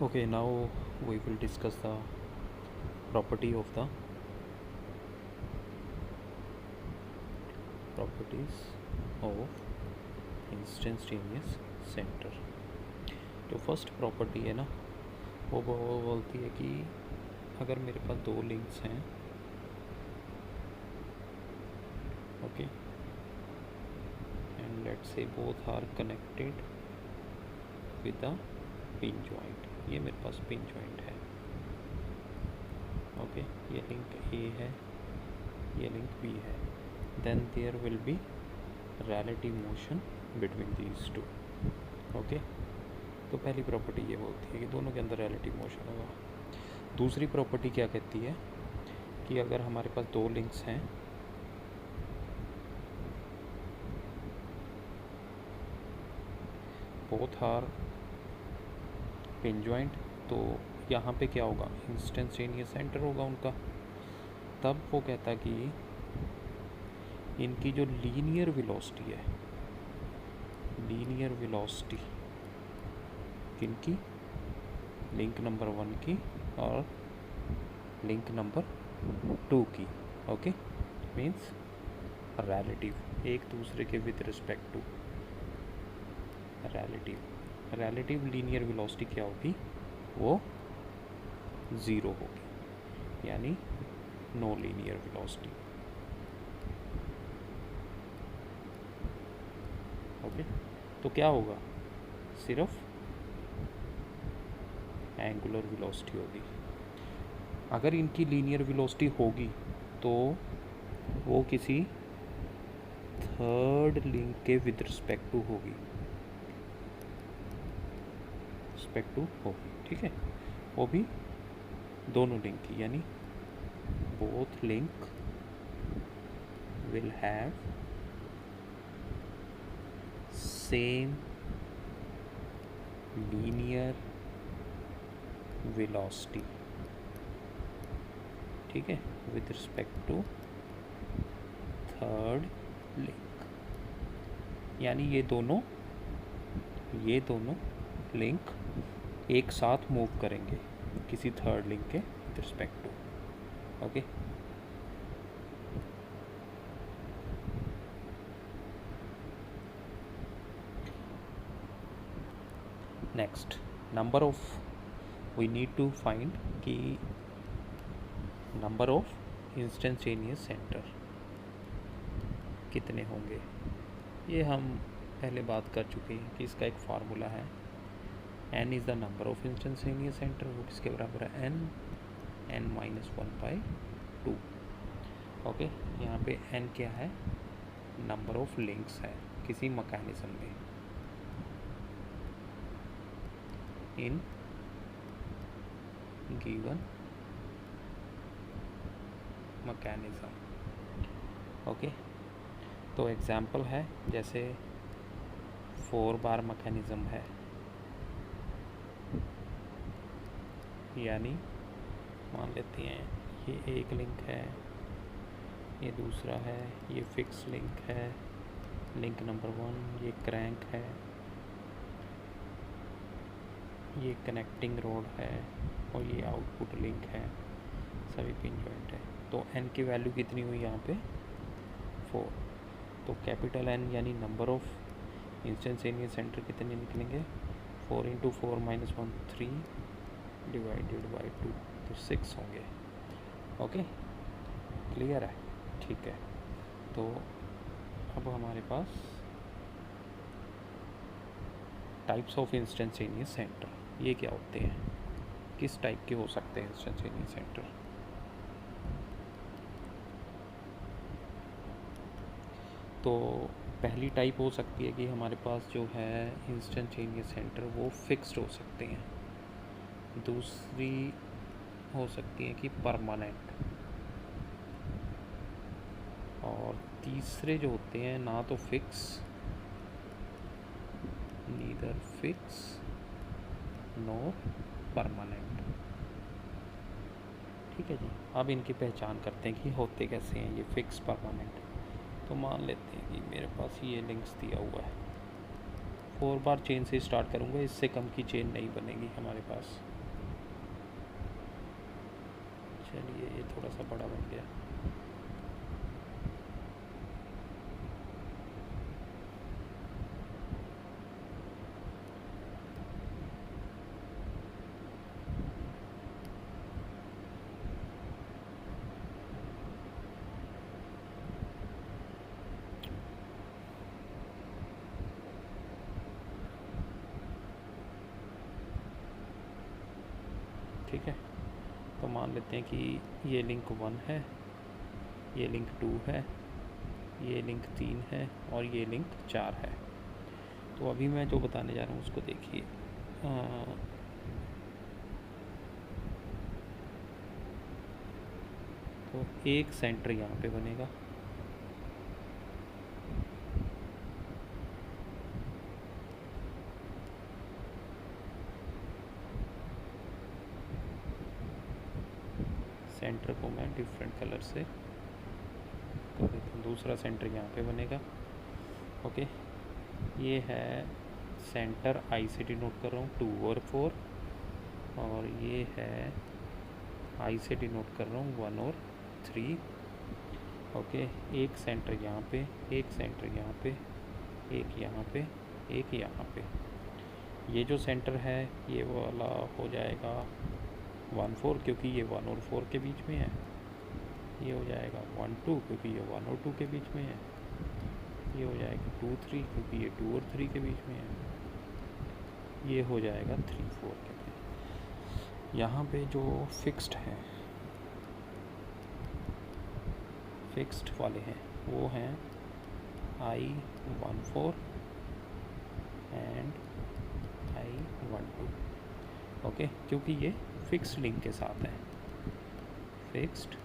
Okay, now we will discuss the property of the properties of instantaneous centre. जो first property है ना, वो बोलती है कि अगर मेरे पास दो लिंक्स हैं, okay, and let's say both are connected with a pin joint. ये मेरे पास पिन जॉइंट है, ओके, ये लिंक ए है, ये लिंक बी है, then there will be relative motion between these two, okay. तो पहली प्रॉपर्टी ये बोलती है कि दोनों के अंदर relative motion होगा। दूसरी प्रॉपर्टी क्या कहती है कि अगर हमारे पास दो लिंक्स हैं, बोथ आर पिन जॉइंट, तो यहाँ पे क्या होगा, इंस्टेंटेनियस सेंटर होगा उनका। तब वो कहता कि इनकी जो लीनियर वेलोसिटी है, लीनियर वेलोसिटी किनकी, लिंक नंबर 1 की और लिंक नंबर 2 की, ओके, मीन्स रिलेटिव, एक दूसरे के with respect to relative linear velocity क्या होगी, वो 0 होगी, यानी नो लीनियर वेलोसिटी, ओके। तो क्या होगा, सिर्फ एंगुलर वेलोसिटी होगी। अगर इनकी लीनियर वेलोसिटी होगी तो वो किसी थर्ड लिंक के विद रिस्पेक्ट टू होगी, ठीक है, वो भी दोनों लिंक की, यानी both link will have same linear velocity, ठीक है, with respect to third link, यानी ये दोनों लिंक एक साथ मूव करेंगे किसी थर्ड लिंक के with respect to, okay. Next, number of, we need to find कि नंबर ऑफ इंस्टेंटेनियस सेंटर कितने होंगे। ये हम पहले बात कर चुके हैं कि इसका एक फार्मूला है, n is the number of instantaneous centre, वो किसके बराबर है, n -1/2, ओके। यहाँ पे n क्या है, नंबर ऑफ लिंक्स है किसी मैकेनिज्म में, इन गिवन मैकेनिज्म, ओके। तो एग्जाम्पल है, जैसे 4 बार मैकेनिज्म है, यानी मान लेते हैं ये एक लिंक है, ये दूसरा है, ये फिक्स लिंक है, लिंक नंबर 1, ये क्रैंक है, ये कनेक्टिंग रोड है, और ये आउटपुट लिंक है, सभी पिन जॉइंट है। तो n की वैल्यू कितनी हुई यहाँ पे, 4। तो कैपिटल N यानी नंबर ऑफ इंस्टेंटेनियस सेंटर कितने निकलेंगे, 4 × 4 - 1 3 डिवाइडेड बाई 2, तो 6 होंगे, ओके, क्लियर है, ठीक है। तो अब हमारे पास टाइप्स ऑफ इंस्टेंटेनियस सेंटर, ये क्या होते हैं, किस टाइप के हो सकते हैं इंस्टेंटेनियस सेंटर। तो पहली टाइप हो सकती है कि हमारे पास जो है इंस्टेंटेनियस सेंटर वो फिक्स्ड हो सकते हैं। दूसरी हो सकती है कि परमानेंट, और तीसरे जो होते हैं ना तो fix, neither fix nor permanent, ठीक है जी। अब इनकी पहचान करते हैं कि होते कैसे हैं ये फिक्स परमानेंट। तो मान लेते हैं कि मेरे पास ये लिंक्स दिया हुआ है, 4 बार चेन से स्टार्ट करूँगा, इससे कम की चेन नहीं बनेगी हमारे पास, चलिए ये थोड़ा सा बड़ा बन गया। ठीक है, तो मान लेते हैं कि ये लिंक 1 है, ये लिंक 2 है, ये लिंक 3 है और ये लिंक 4 है। तो अभी मैं जो बताने जा रहा हूँ उसको देखिए। तो एक सेंटर यहाँ पे बनेगा, सेंटर को मैं डिफरेंट कलर से कर देता हूँ। दूसरा सेंटर यहाँ पे बनेगा। ओके, ये है सेंटर आई से डिनोट कर रहा हूँ 2 और 4, और ये है आई से डिनोट कर रहा हूँ 1 और 3। ओके, एक सेंटर यहाँ पे, एक सेंटर यहाँ पे, एक यहाँ पे, एक यहाँ पे। ये जो सेंटर है ये वाला हो जाएगा 1 4 क्योंकि ये 1 और 4 के बीच में है। ये हो जाएगा 1 2 क्योंकि ये 1 और 2 के बीच में है। ये हो जाएगा 2 3 क्योंकि ये 2 और 3 के बीच में है। ये हो जाएगा 3 4 के बीच। यहाँ पे जो फिक्स्ड है, फिक्स्ड वाले हैं वो हैं I 1 4 एंड I 1 2। ओके, क्योंकि ये फिक्स्ड लिंक के साथ है, फिक्स्ड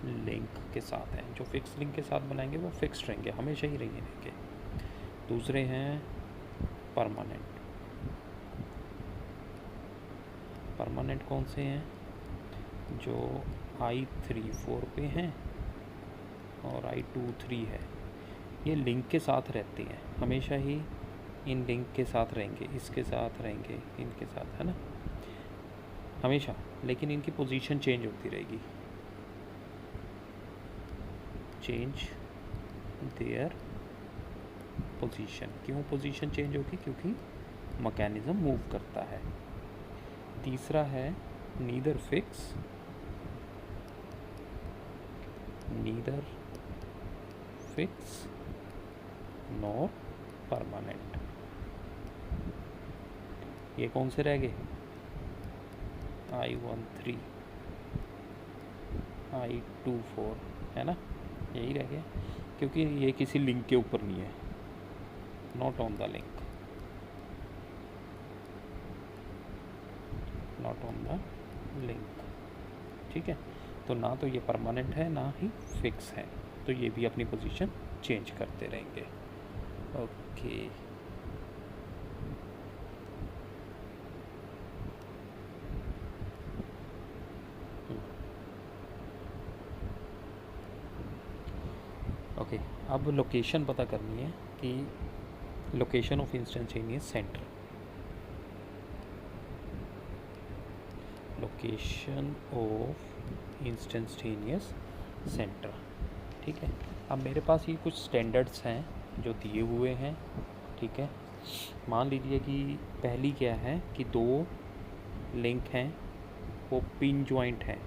लिंक के साथ है। जो फिक्स्ड लिंक के साथ बनाएंगे वो फिक्स्ड रहेंगे, हमेशा ही रहेंगे। दूसरे हैं परमानेंट। परमानेंट कौन से हैं? जो I 3 4 पे हैं और I 2 3 है। ये लिंक के साथ रहते हैं, हमेशा ही इन लिंक के साथ रहेंगे, इसके साथ रहेंगे, इनके साथ, है ना, हमेशा। लेकिन इनकी पोजीशन चेंज होती रहेगी, चेंज देयर पोजीशन। क्यों पोजीशन चेंज होगी? क्योंकि मैकेनिज्म मूव करता है। तीसरा है neither fix, neither fix nor permanent. ये कौन से रह गए? I 1 3, I 2 4, है ना, यही रह गया। क्योंकि ये किसी लिंक के ऊपर नहीं है, not on the link, not on the link. ठीक है, तो ना तो ये परमानेंट है ना ही फिक्स है, तो ये भी अपनी पोजीशन चेंज करते रहेंगे। ओके, ओके, अब लोकेशन पता करनी है कि location of instantaneous centre, location of instantaneous centre. ठीक है, अब मेरे पास ये कुछ स्टैंडर्ड्स हैं जो दिए हुए हैं। ठीक है, मान लीजिए कि पहली क्या है कि 2 लिंक हैं, वो पिन जॉइंट है।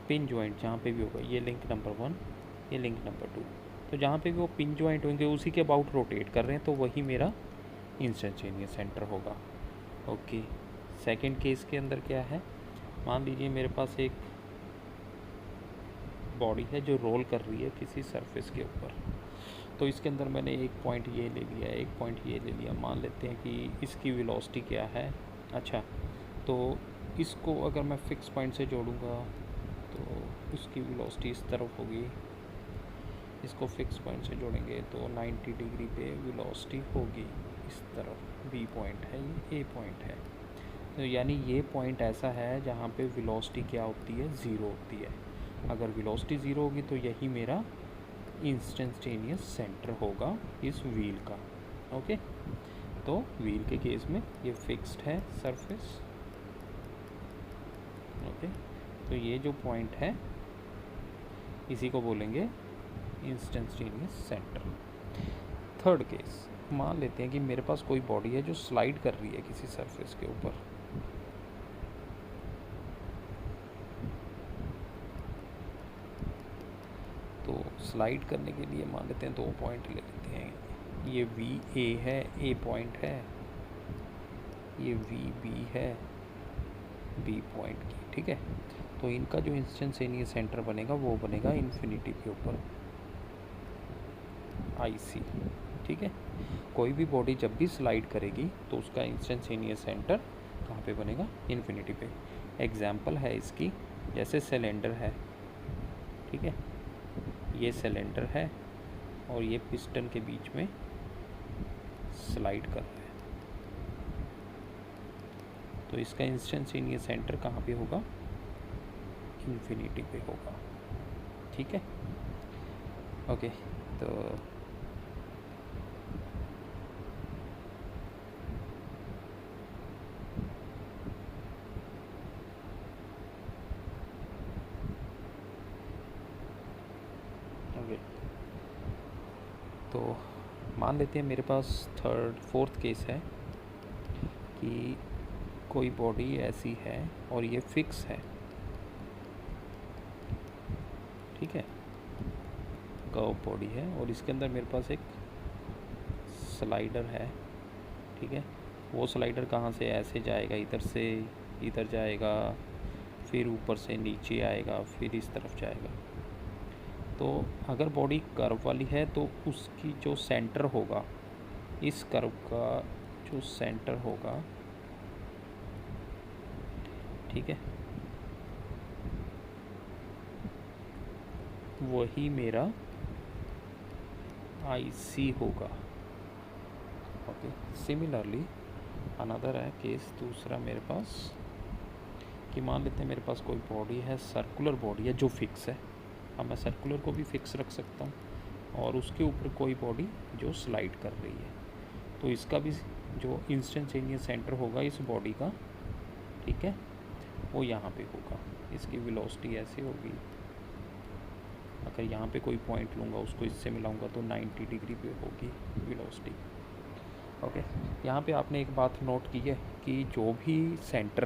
पिन जॉइंट जहाँ पे भी होगा, ये लिंक नंबर 1, ये लिंक नंबर 2, तो जहाँ पे भी वो पिन जॉइंट होंगे उसी के अबाउट रोटेट कर रहे हैं, तो वही मेरा इंस्टेंटेनियस सेंटर होगा। ओके, सेकंड केस के अंदर क्या है? मान लीजिए मेरे पास एक बॉडी है जो रोल कर रही है किसी सरफेस के ऊपर, तो इसके अंदर मैंने एक पॉइंट ये ले लिया, एक पॉइंट ये ले लिया। मान लेते हैं कि इसकी वेलोसिटी क्या है। अच्छा, तो इसको अगर मैं फिक्स पॉइंट से जोड़ूंगा तो उसकी वेलोसिटी इस तरफ होगी, इसको फिक्स पॉइंट से जोड़ेंगे तो 90 डिग्री पे वेलोसिटी होगी इस तरफ। बी पॉइंट है, ये ए पॉइंट है, तो यानी ये पॉइंट ऐसा है जहाँ पे वेलोसिटी क्या होती है? ज़ीरो होती है। अगर वेलोसिटी ज़ीरो होगी तो यही मेरा इंस्टेंटेनियस सेंटर होगा इस व्हील का। ओके, तो व्हील के केस में ये फिक्स्ड है सरफेस। ओके, तो ये जो पॉइंट है इसी को बोलेंगे इंस्टेंटेनियस सेंटर। थर्ड केस, मान लेते हैं कि मेरे पास कोई बॉडी है जो स्लाइड कर रही है किसी सरफेस के ऊपर। तो स्लाइड करने के लिए मान लेते हैं 2 पॉइंट ले लेते हैं। ये वी ए है, ए पॉइंट है, ये वी बी है, बी पॉइंट की, ठीक है। तो इनका जो इंस्टेंटेनियस सेंटर बनेगा वो बनेगा इन्फिनिटी के ऊपर, आई सी, ठीक है। कोई भी बॉडी जब भी स्लाइड करेगी तो उसका इंस्टेंटेनियस सेंटर कहाँ पे बनेगा? इन्फिनिटी पे। एग्जाम्पल है इसकी, जैसे सिलेंडर है, ठीक है, ये सिलेंडर है और ये पिस्टन के बीच में स्लाइड कर रहा है, तो इसका इंस्टेंटेनियस सेंटर कहाँ पे होगा? इन्फिनिटी पे होगा, ठीक है। ओके, तो तो मान लेते हैं मेरे पास फोर्थ केस है कि कोई बॉडी ऐसी है और ये फिक्स है, ठीक है, कर्व बॉडी है और इसके अंदर मेरे पास एक स्लाइडर है, ठीक है। वो स्लाइडर कहाँ से ऐसे जाएगा, इधर से इधर जाएगा, फिर ऊपर से नीचे आएगा, फिर इस तरफ जाएगा। तो अगर बॉडी कर्व वाली है तो उसकी जो सेंटर होगा, इस कर्व का जो सेंटर होगा, ठीक है, वही मेरा आई सी होगा। ओके, सिमिलरली अनदर है केस दूसरा मेरे पास कि मान लेते हैं मेरे पास कोई बॉडी है, सर्कुलर बॉडी है जो फिक्स है। अब मैं सर्कुलर को भी फिक्स रख सकता हूँ और उसके ऊपर कोई बॉडी जो स्लाइड कर रही है, तो इसका भी जो इंस्टेंटेनियस सेंटर होगा इस बॉडी का, ठीक है, वो यहाँ पे होगा। इसकी वेलोसिटी ऐसे होगी, अगर यहाँ पे कोई पॉइंट लूँगा उसको इससे मिलाऊँगा तो 90 डिग्री पे होगी वेलोसिटी। ओके, यहाँ पे आपने एक बात नोट की है कि जो भी सेंटर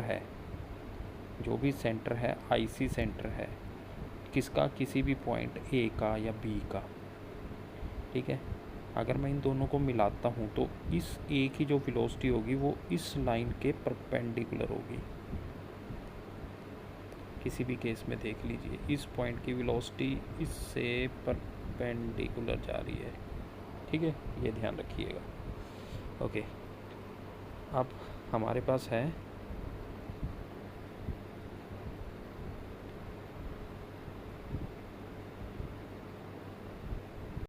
है आईसी सेंटर है किसका, किसी भी पॉइंट ए का या बी का, ठीक है। अगर मैं इन दोनों को मिलाता हूँ तो इस ए की जो वेलोसिटी होगी वो इस लाइन के परपेंडिकुलर होगी। किसी भी केस में देख लीजिए, इस पॉइंट की वेलोसिटी इससे परपेंडिकुलर जा रही है, ठीक है, ये ध्यान रखिएगा। ओके, अब हमारे पास है